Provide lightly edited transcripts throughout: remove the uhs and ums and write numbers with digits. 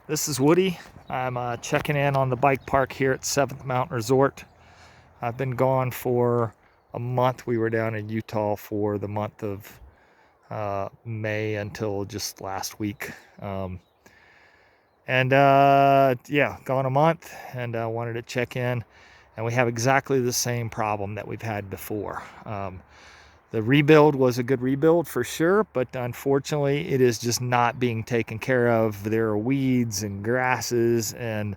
This is Woody. I'm checking in on the bike park here at 7th Mountain Resort. I've been gone for a month. We were down in Utah for the month of May until just last week. Yeah, gone a month and wanted to check in. And we have exactly the same problem that we've had before. The rebuild was a good rebuild for sure, but unfortunately it is just not being taken care of. There are weeds and grasses, and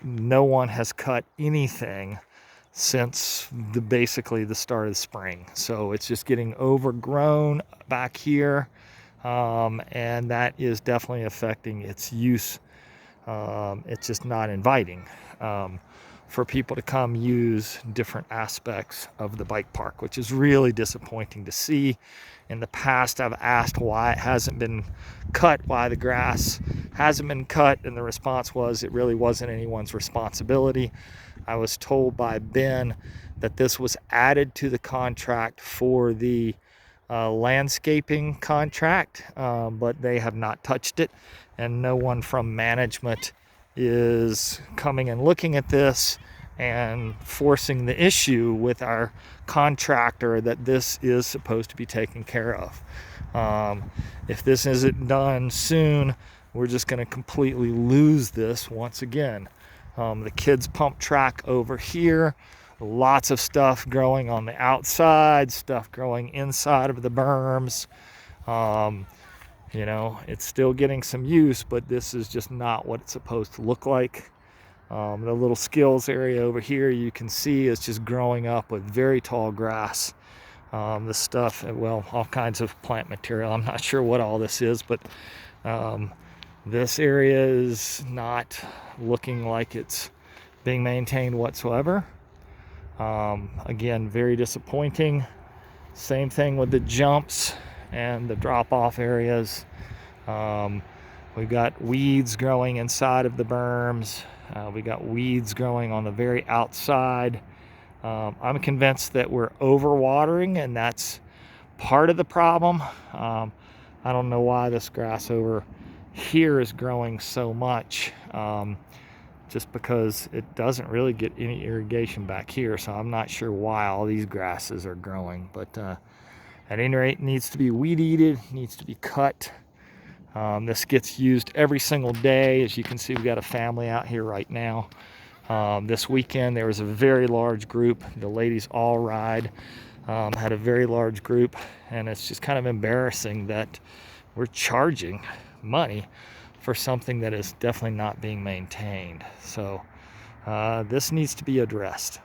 no one has cut anything since basically the start of the spring. So it's just getting overgrown back here, and that is definitely affecting its use. It's just not inviting for people to come use different aspects of the bike park, which is really disappointing to see. In the past, I've asked why it hasn't been cut, why the grass hasn't been cut, and the response was it really wasn't anyone's responsibility. I was told by Ben that this was added to the contract for the landscaping contract, but they have not touched it, and no one from management is coming and looking at this and forcing the issue with our contractor that this is supposed to be taken care of. If this isn't done soon, we're just going to completely lose this once again. The kids pump track over here, lots of stuff growing on the outside, stuff growing inside of the berms. It's still getting some use, but this is just not what it's supposed to look like. The little skills area over here, you can see it's just growing up with very tall grass. The stuff, well, all kinds of plant material. I'm not sure what all this is, but this area is not looking like it's being maintained whatsoever. Again, very disappointing. Same thing with the jumps and the drop-off areas. We've got weeds growing inside of the berms. We got weeds growing on the very outside. I'm convinced that we're overwatering, and that's part of the problem. I don't know why this grass over here is growing so much, just because it doesn't really get any irrigation back here, so I'm not sure why all these grasses are growing, but at any rate, it needs to be weed eated, needs to be cut. This gets used every single day. As you can see, we've got a family out here right now. This weekend there was a very large group. The ladies all ride, had a very large group, and it's just kind of embarrassing that we're charging money for something that is definitely not being maintained. So this needs to be addressed.